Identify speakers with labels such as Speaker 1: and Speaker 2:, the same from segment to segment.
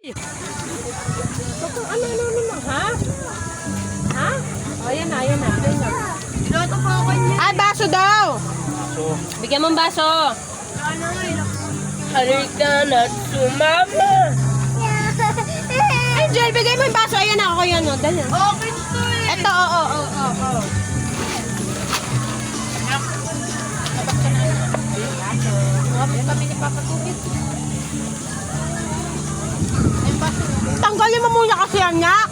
Speaker 1: Ha? Ha? O, ayan na. Ayan na. Loto po ako niya.
Speaker 2: Ay, baso daw. Bigyan mo ng baso.
Speaker 1: Halika na sumama.
Speaker 2: Angel, bigay mo yung baso. Ayan na, ako yan. No? Dali.
Speaker 1: Okay to eh.
Speaker 2: Ito, oo.
Speaker 1: Kami ni Papa Tubig.
Speaker 2: Tanggalin mo muna kasi yan, Nak.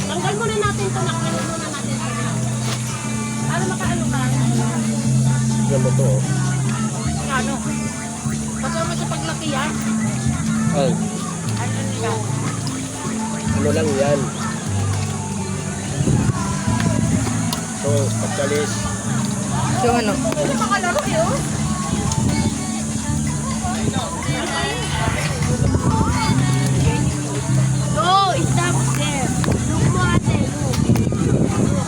Speaker 1: Tanggal muna natin ito. Nakano muna natin ito. Para makaano ka.
Speaker 3: Yan mo to.
Speaker 1: Ano? Kasama sa paglaki yan.
Speaker 3: Ay,
Speaker 1: Ano nila?
Speaker 3: ano lang yan. So, pagkalis.
Speaker 2: So, ano?
Speaker 1: Hindi makalaro eh oh. No, stop there. Look mo ate, look.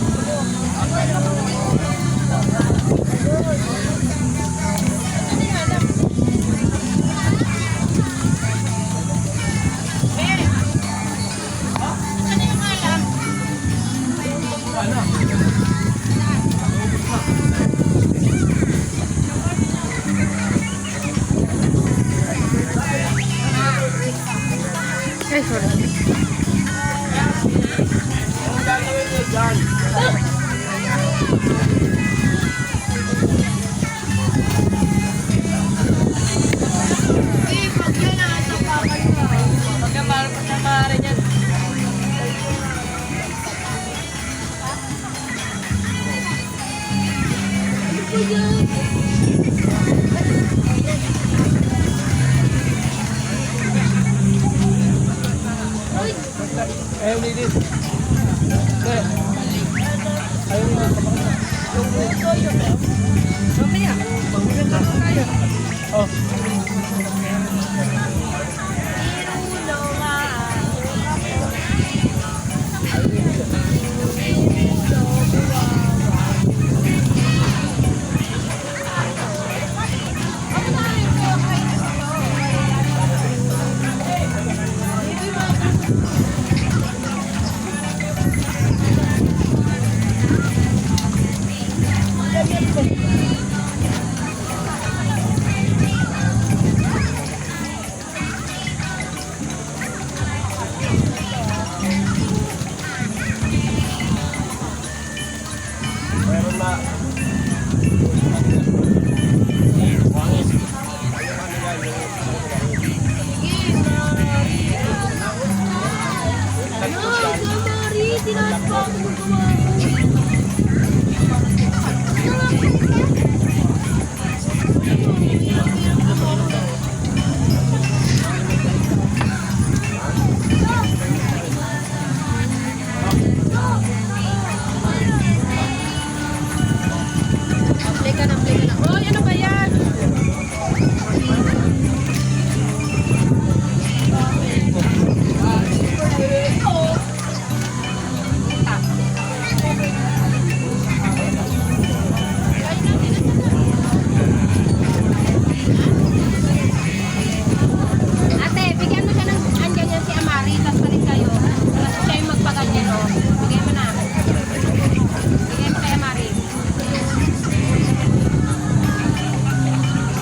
Speaker 2: Ay, sorry.
Speaker 3: Ayaw ni Liz. Ayaw ni Liz. Oh. Meron na.
Speaker 1: Play ka na. Hoy, ano ba yan?
Speaker 2: Ate, bigyan mo siya ng andyan yan si Amari, tapos palit kayo. Tapos siya yung magpaganyan, o. Bigay mo na. Bigay mo kay Amari.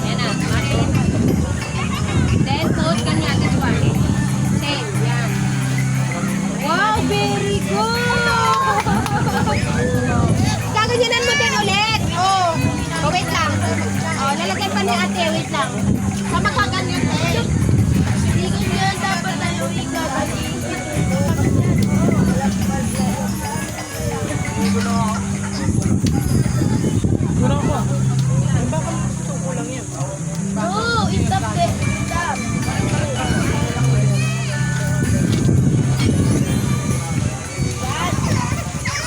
Speaker 2: Yan na, Amari. Then, put kanya, this one. Same, yan. Wow, very good! Gaganyanan mo din ulit. Oh, wait lang. Oh, lalagyan pa ni ate, wait lang. Sama ka ganyan, eh.
Speaker 1: Hindi ganyan dapat tayo ikabalik.
Speaker 3: Wala ko. Ay, baka kulang yan.
Speaker 1: No, stop there. Stop.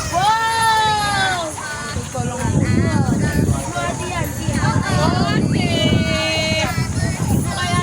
Speaker 1: Wow! Ate yan, siya. Ate! Kaya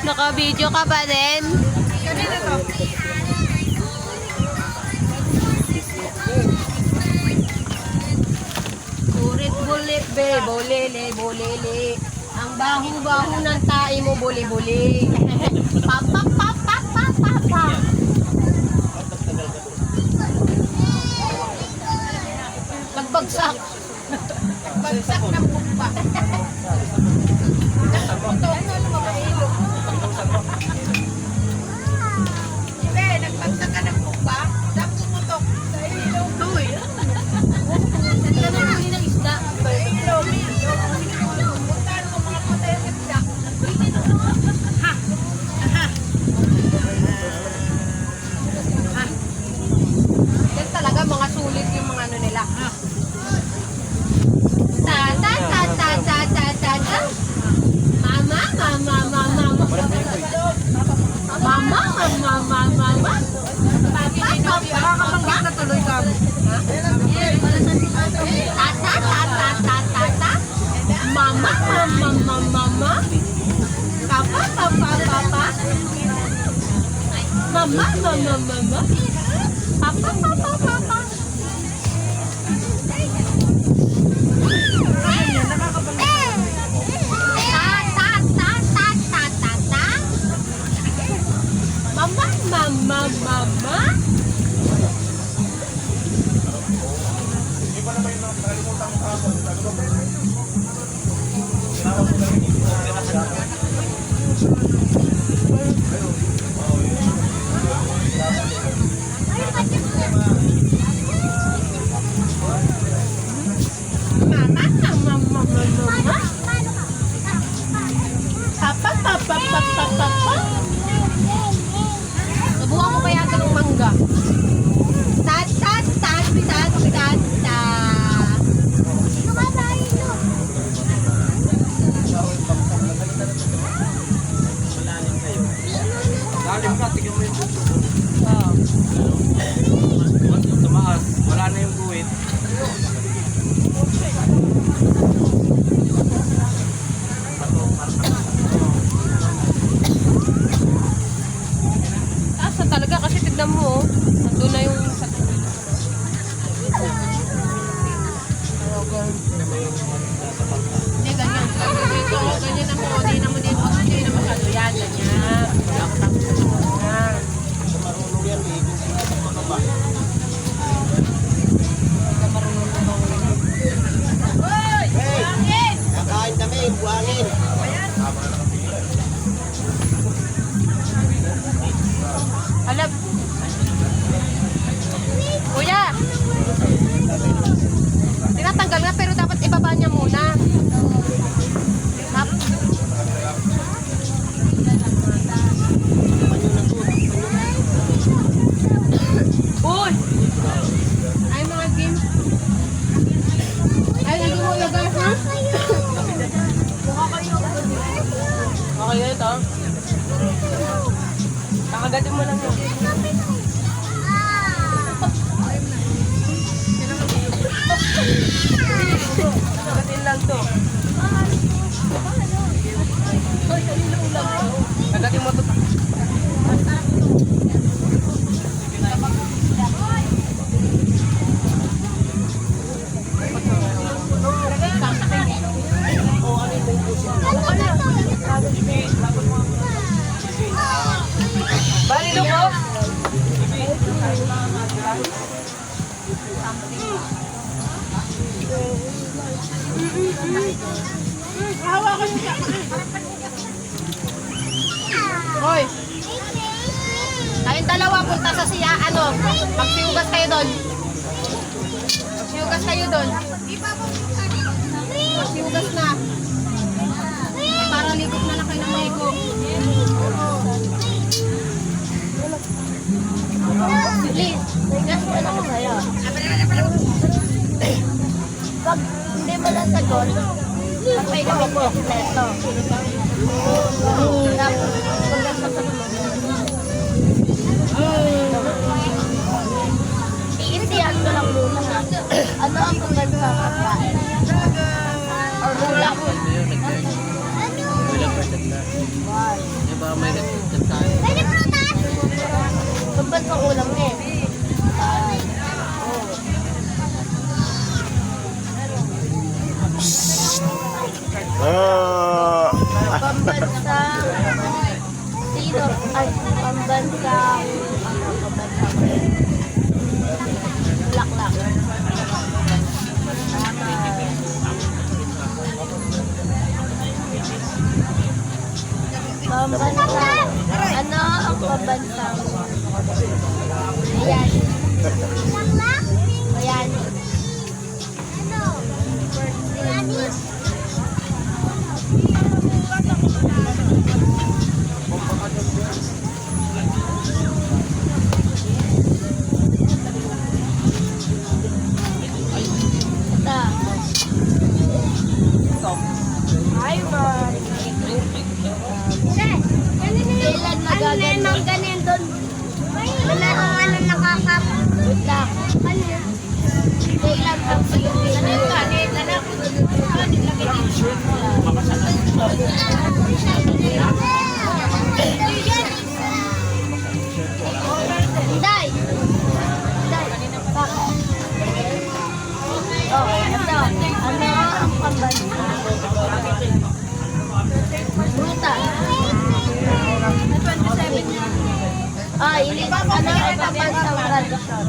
Speaker 2: Naka-video ka pa din?
Speaker 3: Kanina to.
Speaker 2: Ulit-bulit be, bolele, bolele. Ang baho-baho ng tae mo, buli-buli. Pa. Nagbagsak.
Speaker 3: Bagsak ng pumpa. Hindi, nagbagsak ka ng pumpa. Tapos tumutok sa ilong. Uy.
Speaker 2: Nagkaroon ng isda.
Speaker 3: Sa ilong. Puntahan mo mga potensit siya.
Speaker 2: Yan talaga, mga sulit yung mga ano nila. Ta. Mama.
Speaker 3: Nakakabanggit na tuloy kami.
Speaker 2: Ta. Mama. Papa. Mama. Papa. Mama. Papa. Subukan mo kaya ito ng mangga. Ta.
Speaker 4: Lalim ka, tignan mo yung buto. Once yung tumaas, wala na yung guwit.
Speaker 2: Asa talaga kasi tignan mo, oh. Nandun na yung sa Hindi, ganyan. Dito, ganyan na mo. Hindi na mo dito. Hindi na masyado yan. Ganyan. Wala ko tapos sa ganyan.
Speaker 4: Marunong yan, eh. Ano ba? Hey! Kakain kami, buhangin.
Speaker 2: Alam. Kuya. Tinatanggal nga pero dapat ibaba niya muna. Uy! Ay, mga game. Ay, hindi mo ilagay, ha?
Speaker 3: Okay na ito. Kakagatin mo lang yun. Kakagatin lang to. Kagatin mo to. Bali no po. Hawakan niyo siya.
Speaker 2: Hoy! Kayong dalawa punta sa siya, ano, magsiugas kayo doon. Magsiugas kayo doon. Magsiugas na. Para likot na lang kayo ng likot. Please, gas mo lang sa'yo. Pag hindi mo lang sagot, patay kami po. Neto. Tapos, pag nasa iintihan ko lang muna. Ano mo eh. Pambansang sino? Ay, pambansang Bulaklak. Pambansang ano ang pambansang Ayan. Ayan. Hi, Ron. Kailan magaganda? Ganyan doon. Wala nang ano nakakap. Wait lang. Kailan ang pag-ibig? Ano yung kanin? Anak, kanin lagi dito. Day! Oh, ito. Ano ang pambansa? Bruta. Ini ano ang pambansang tradisyon?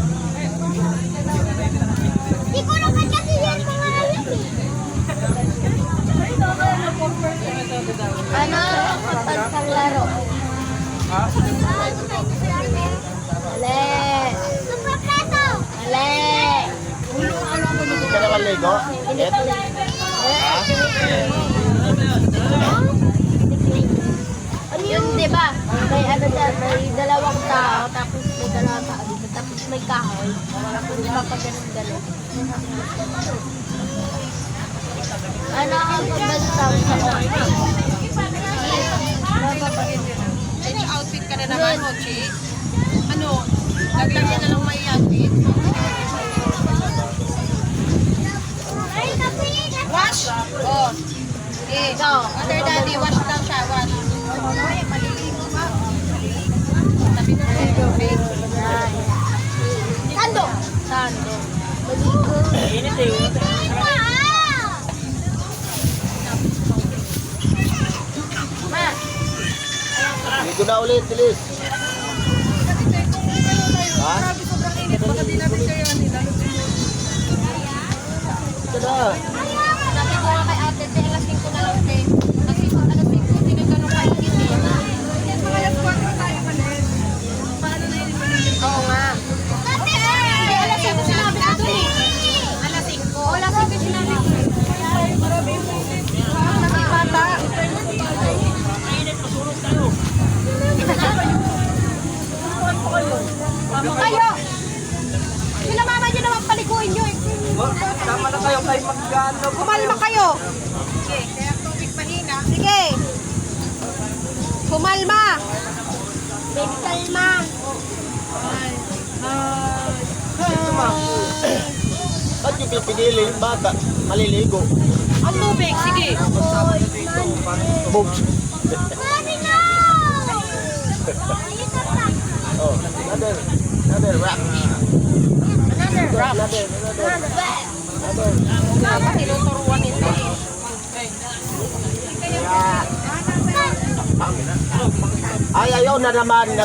Speaker 2: Hindi ko naman kasi yan pangalan eh. Ano ang pambansang laro? Ale! Ale!
Speaker 4: Hindi ka naman Lego?
Speaker 2: Yun, di ba? May ano dyan, may dalawang tao, tapos may dalawang tao dito, tapos may kahoy. Tapos papaganon-ganon. Ano ang pambansang saon?
Speaker 3: Change outfit ka na naman, Mochi. Ano? Naglagyan na lang may outfit. Wash? Oh. Okay.
Speaker 2: Ikaw,
Speaker 3: After daddy, wash daw siya. Wash. Maliligo ba? Tabi mo na yung tubig.
Speaker 2: Sando! Sando. Maligo.
Speaker 4: Init eh.
Speaker 2: Ma!
Speaker 4: Ligo na ulit, bilis. Ha?
Speaker 3: Sobrang init. Baka di namin kayo nila.
Speaker 4: Ito na.
Speaker 2: Sabi ko nga kay ate, te, alas 5 na lang, te. Kasi alas 5, hindi na ganun kainit eh.
Speaker 3: Mga alas 4 tayo malis. Paano na yun malis?
Speaker 2: Oo nga. Hindi, alas 5 sinabi ko dun eh.
Speaker 3: Alas 5.
Speaker 2: Oo, alas 5 sinabi ko.
Speaker 3: Marami yung init. May bata.
Speaker 2: Kayo! Sinamama niyo naman paliguin niyo eh.
Speaker 4: Tama na kayo kay mag-ano.
Speaker 3: Kumalma kayo. Sige, kaya tubig mahina. Sige. Kumalma.
Speaker 2: Baby Salma.
Speaker 4: Ba't yung pipigilin yung bata? Maliligo.
Speaker 3: Ang tubig, sige.
Speaker 4: Boobs. Oh, another wrap.
Speaker 3: Dapat tinuturuan nila eh.
Speaker 4: Ay, ayaw na naman.
Speaker 3: Go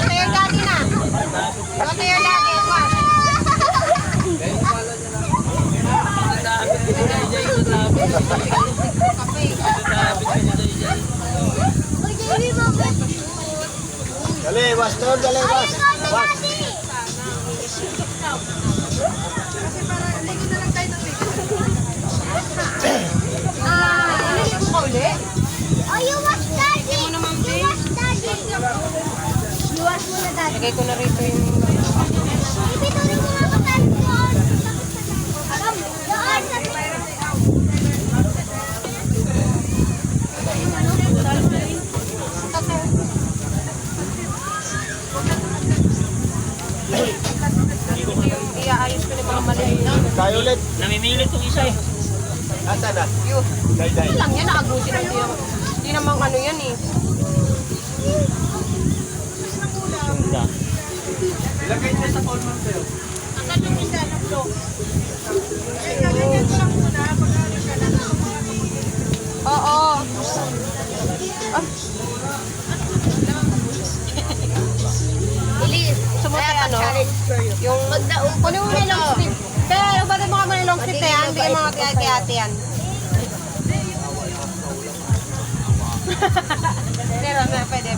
Speaker 3: to your daddy na. Go to your daddy. Wash.
Speaker 4: Dali, was doon, dali, was. Was.
Speaker 3: Naliligo ka uli?
Speaker 2: Oh, you watch daddy.
Speaker 3: Mo naman, babe.
Speaker 2: You watch mo na daddy.
Speaker 3: Lagay ko na rito yung...
Speaker 2: Ibituloy mo nga patan doon. Doon sa...
Speaker 3: Iaayos ko yung mga maliit.
Speaker 4: Tayo ulit.
Speaker 5: Namimilit tong isa eh.
Speaker 4: Asa na?
Speaker 3: Yun.
Speaker 4: Day.
Speaker 3: Lang yan, naagusin lang din. Hindi naman ano yan eh.
Speaker 4: Ilagay niya sa Coleman sir.
Speaker 3: Asan yung isa na vlog? Eh, ganyan siya muna. Pag-ano siya lang.
Speaker 2: Oo.
Speaker 3: Bilis.
Speaker 2: Sumutay ano? Yung
Speaker 3: Magdaong
Speaker 2: kunin mo na yung long sleeve. Kaya, ba't mo naman yung long sleeve na yan? Bigyan mo nga kay ate yan. Pero na, pwede.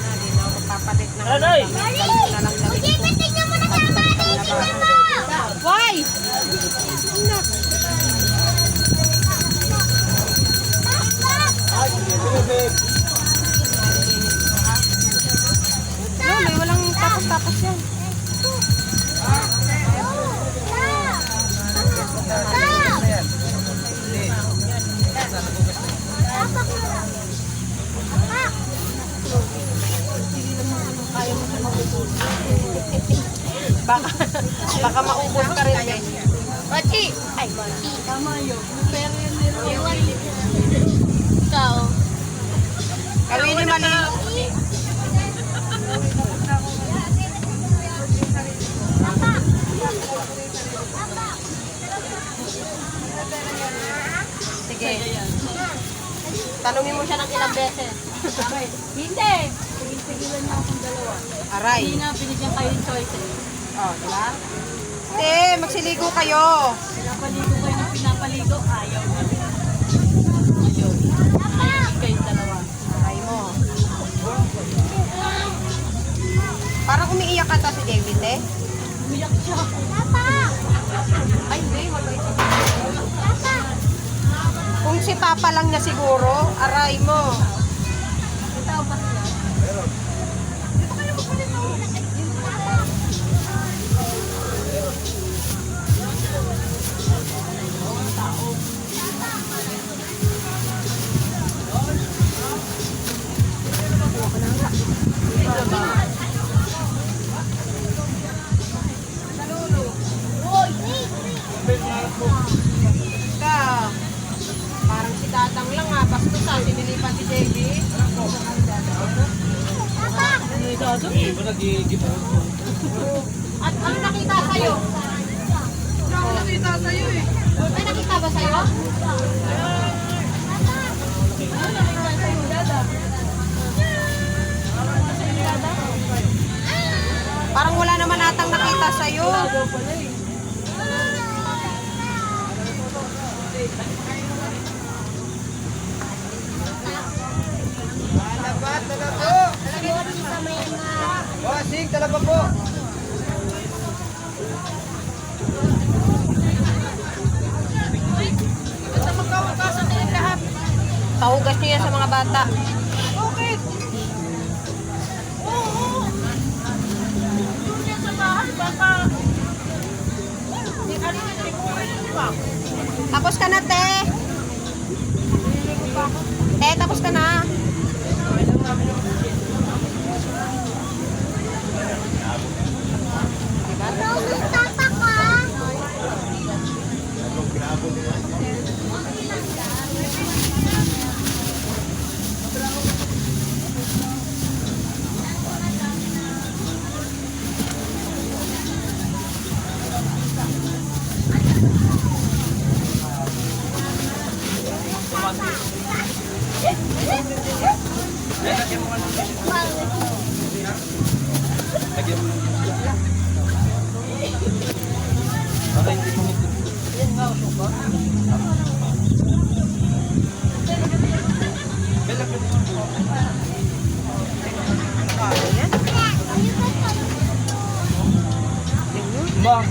Speaker 2: Hindi na ako magpapalit ng
Speaker 4: Aray!
Speaker 3: tingnan mo na kay Amari. Tingnan mo.
Speaker 2: Why?
Speaker 4: Ay, pinibig.
Speaker 2: No, may walang tapos-tapos yan. Baka maubos ka rin eh.
Speaker 3: Machi. Ay, Machi. Tama yun. Pero yun meron. Ikaw.
Speaker 2: Kawin ni Mali. Sige. Tanungin mo siya ng ilang beses.
Speaker 1: Hindi. Pigilan niya akong dalawa.
Speaker 2: Aray.
Speaker 1: Hindi na binigyan kayo yung choices.
Speaker 2: Oh, diba? Te, magsiligo kayo.
Speaker 1: Pinapaligo kayo ng pinapaligo. Ayaw na. Ayaw. Ayaw kayo dalawa.
Speaker 2: Aray mo. Parang umiiyak ata si David eh.
Speaker 1: Umiyak siya.
Speaker 2: Ay, hindi. Mabait si David. Kung si Papa lang na siguro, aray mo.
Speaker 1: Ito pa siya.
Speaker 2: Ka. Parang si Tatang lang ah. Bastos ah. Sinilipan si David.
Speaker 1: Ano yung dado?
Speaker 4: Hindi mo nagigip ako.
Speaker 2: At ano nakita sa'yo? Ano nakita sa'yo eh? May nakita ba sa'yo? Parang wala naman atang nakita sa'yo.
Speaker 4: Talabat, talabo. Bossing, talaba po.
Speaker 2: Pahugas niyo yan sa mga bata.
Speaker 3: Bakit? Oo. Doon yan sa bahay. Baka. Hindi ka rin hindi ko kayo di ba?
Speaker 2: Tapos ka na, te. Te, tapos ka na.
Speaker 4: Baka hindi mo Ba?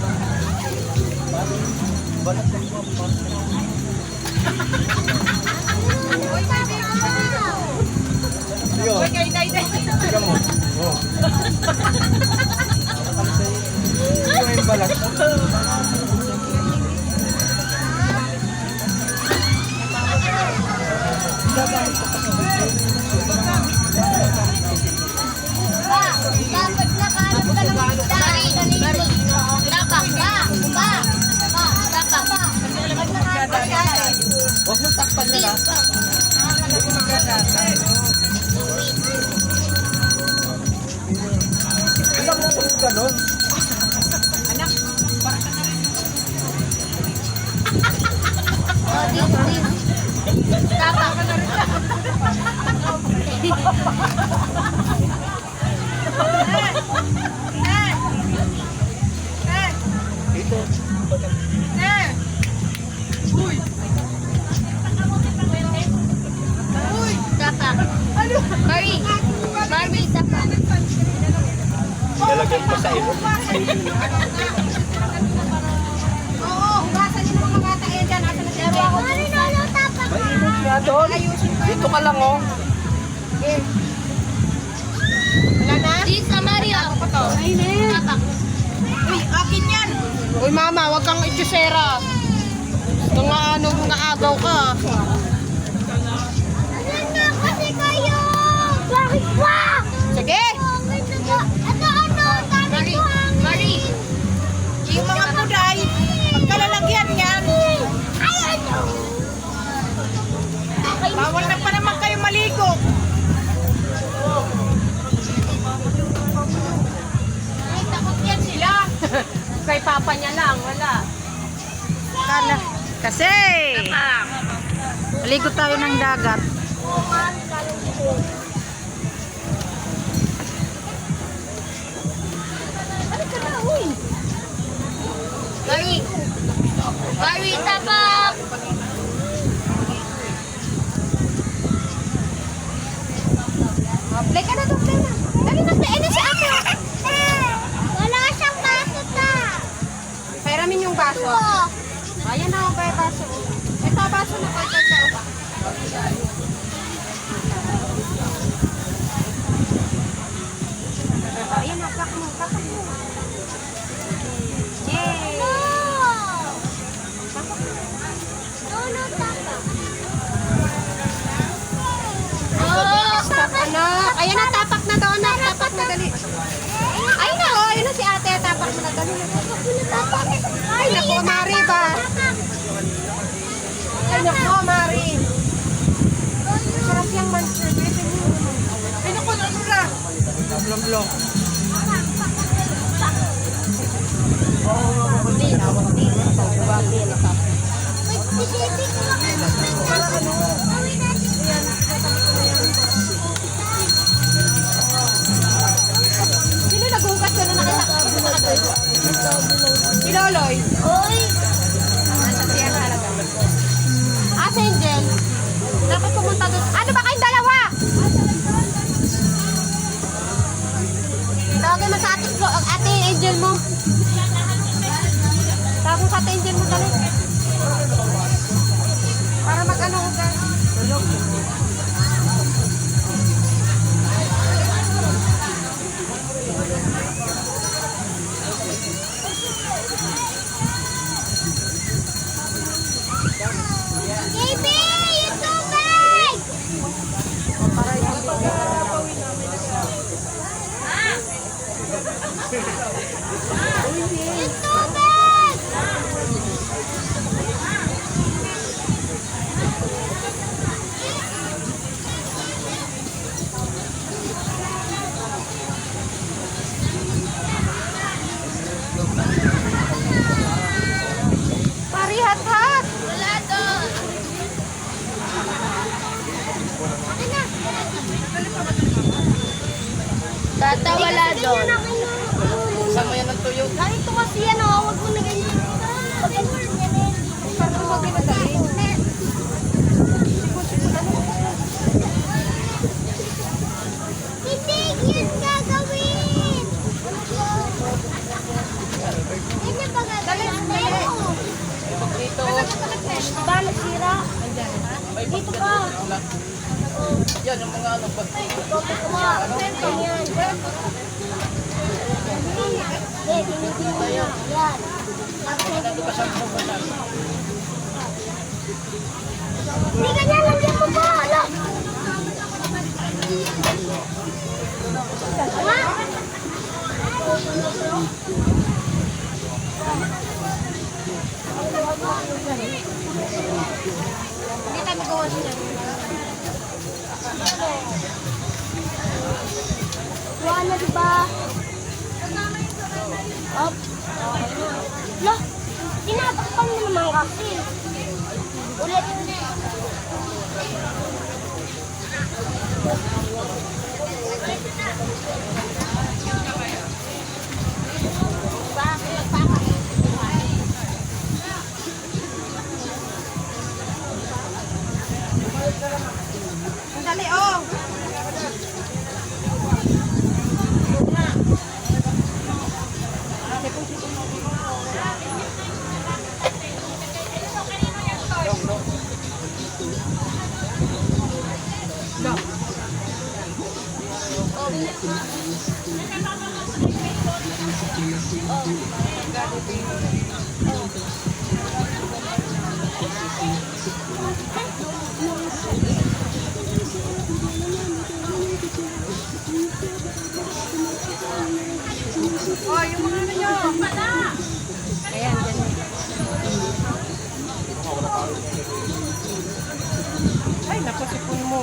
Speaker 4: Balat ka mo. Uy, kay Dayday. Tika mo. Oo. Ito yung balat.
Speaker 3: Dapat nakahanap ka ng dari. Dapat ba? Ba? Dapat. Kasi alam mo,
Speaker 4: Huwag mo takpan nila. Alam mo kung gano'n? Dito.
Speaker 2: Mari! Mari, tapa.
Speaker 4: Lalagyan pa sa ilo.
Speaker 2: Oo, hugasan niyo mga bata. Ayan dyan, nasa na siya.
Speaker 4: Mainit nga doon. Dito ka lang oh.
Speaker 2: Wala na? Dito, Mario. Ako to. Tapak.
Speaker 3: Uy, akin yan.
Speaker 2: Uy, mama, wag kang itusera. Mga ano, mga agaw ka.
Speaker 3: Kasi kayo! Bakit ba?
Speaker 2: Sige! Mari! Mari!
Speaker 3: Yung mga puday, pagkalalagyan yan. Bawal na pa naman kayo maligo.
Speaker 2: Ay, takot yan sila. Kay papa niya lang, wala.
Speaker 3: Kasi, maligo tayo ng dagat.
Speaker 2: Mari! Mari, tapak! Play ka na to, play na. Dali na, play na si ate.
Speaker 3: Wala siyang baso ta.
Speaker 2: Pairamin yung baso. Ayan na ako kay baso. Ito, baso na ko. Ito. Ayan na, pak mo, pak mo. Yay! Stop, anak. Ayan na, tapak na daw, anak. Tapak na, dali. Ay na, oh. Ayun na si ate. Tapak mo na, dali. Ay, naku, Mari ba? Ay, naku, Mari. Sarap yung manchur. Ay, naku, naku na.
Speaker 4: Blom-blom.
Speaker 2: Sino naghugas ka na nakita? Si Loloy. Nasa siya talaga. Ah, si Angel. Dapat pumunta doon. Ano ba kayong dalawa? Tawagin mo sa ate Angel mo. Tawag mo sa ate Angel mo, dali. Para mag-ano ko ka. Parihat-hat. Wala doon. Tata, wala doon.
Speaker 4: Saan mo yan ang tuyo?
Speaker 3: Ganito kasi yan, oh. Huwag mo na ganyan. Pag ganyan, ganyan.
Speaker 2: Parang mo ginagaling.
Speaker 3: Hindi, yan gagawin. Ganyan pa gagawin.
Speaker 4: Dito.
Speaker 3: Bala, sira. Dito ka.
Speaker 4: Yan yung mga ano.
Speaker 3: Ganyan. Yan. Hindi ganyan, lagyan mo pa. Ala. Ha?
Speaker 2: diba? Up. Lah, tinatakpan mo naman kasi. Ulit.
Speaker 3: Dali, oh. Oh, yung mga ano nyo.
Speaker 2: Ayan, ganun.
Speaker 1: Ay, napasipon mo.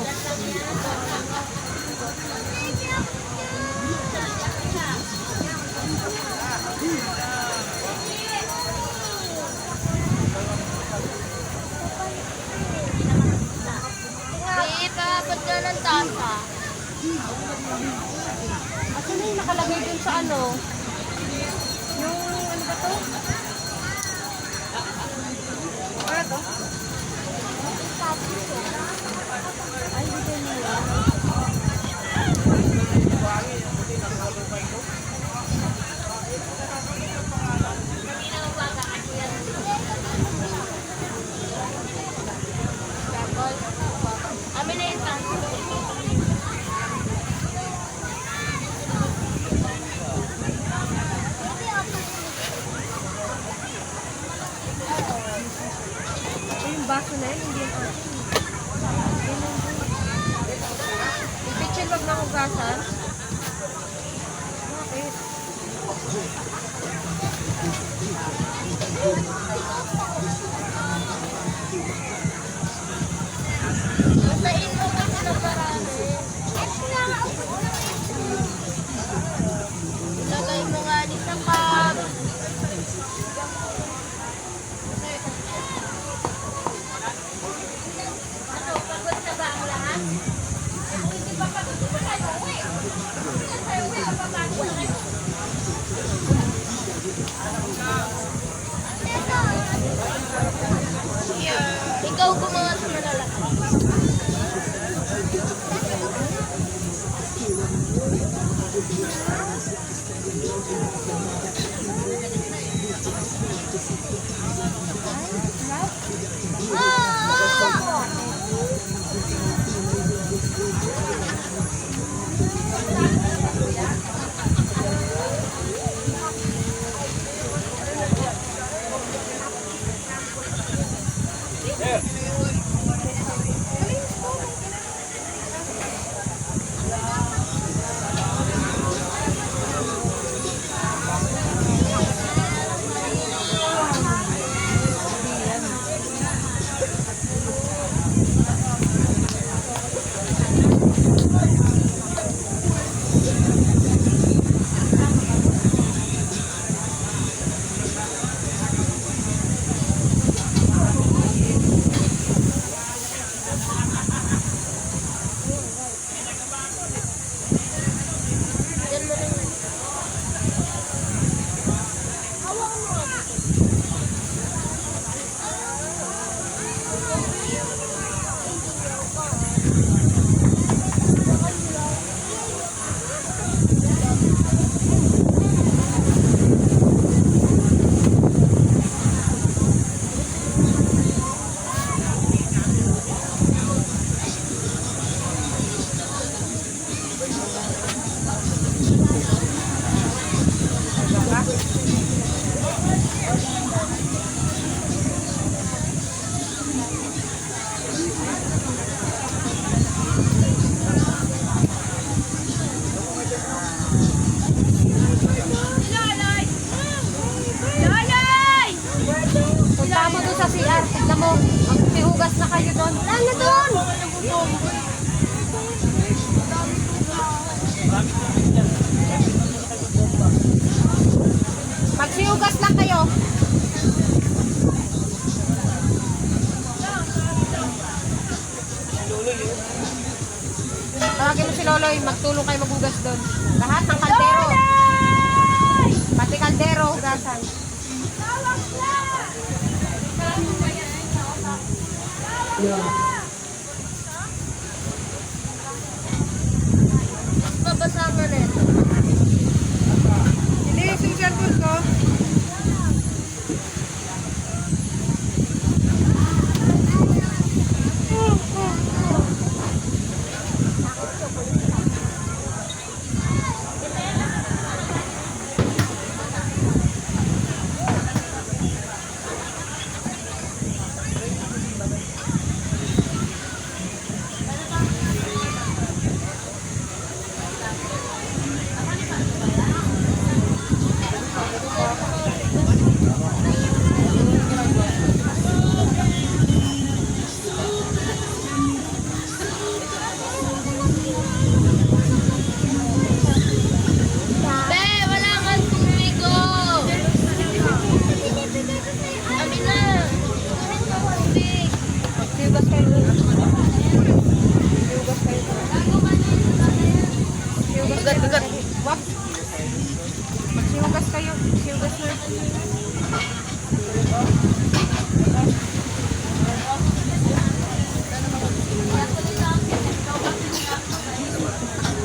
Speaker 2: Di, papat ka ng tasa. At ano yung nakalagay dun sa ano? Yung ano ba to?
Speaker 3: Ano to?
Speaker 2: Ay, hindi ko nila. Amin na yun.
Speaker 1: Yung baso na yun, hindi yung asin. Yung kitchen, wag na hugasan. Bakit?
Speaker 2: Basahin mo kasi ng parami. Ilagay mo nga ni sa cup. Ano, pagod na ba ang lahat? Hindi pa pagod pa tayo uwi. Hindi tayo uwi, papagod na kayo. Ikaw gumawa sa malalaki. Maghugas lang kayo. Tawagin mo si Loloy, magtulong kayo maghugas doon. Lahat ng kaldero. Pati kaldero, hugasan.
Speaker 1: Babasa mo rin.
Speaker 2: Hindi, yung cellphone ko.
Speaker 1: Be, wala kang tubig, oh. Amin na. Tubig.
Speaker 2: Hugas kayo. Hugas kayo. Hugas kayo. Wag. Magsihugas kayo. Magsihugas na.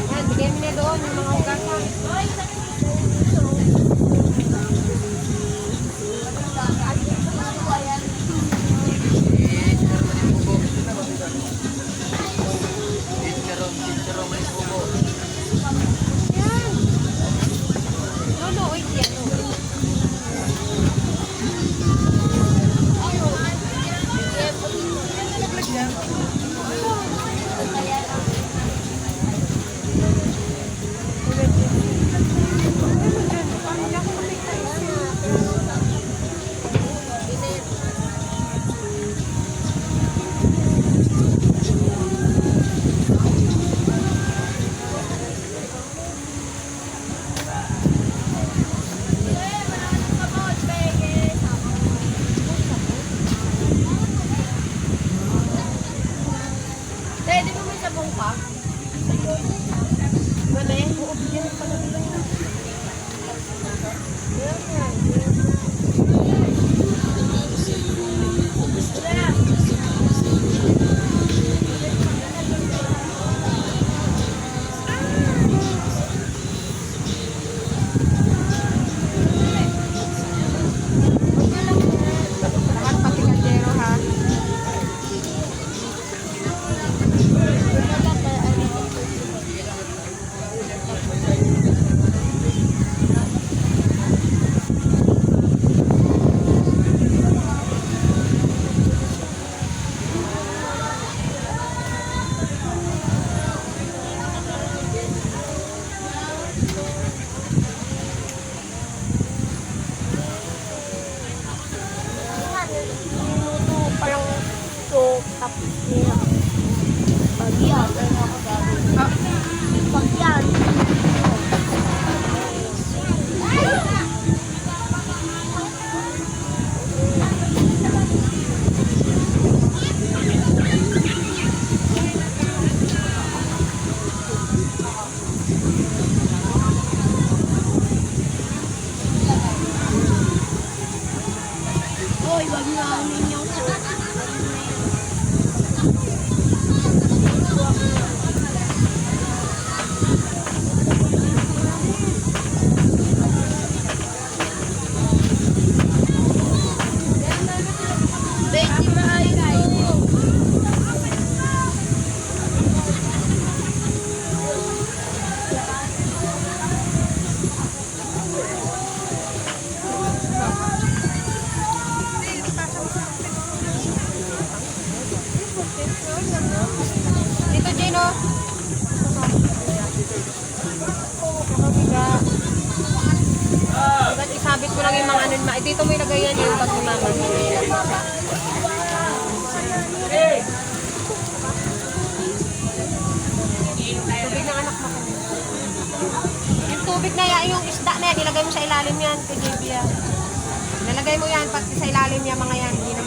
Speaker 2: Yan, bigay mo na doon yung mga hugasan. Yan. Lolo, wait yan.
Speaker 1: Pwede mo may sabong pa? Mali? Oo, bigyan mo pala nila.
Speaker 2: Lahat pati kaldero ha.
Speaker 1: Minuto pa lang ito. Tapos niya. Pag yan. Pag yan. Hoy, wag mo amin yung Betty Mahayo.
Speaker 2: Dito, Gino. Nakabiga. Ba't isabit ko lang yung mga ano. Dito mo ilagay yan yung pag mama. Tubig ng anak mo. Yung tubig na yan, yung isda na yan, ilagay mo sa ilalim yan. Kay JB yan. Nalagay mo yan, pati sa ilalim yung mga yan, hindi na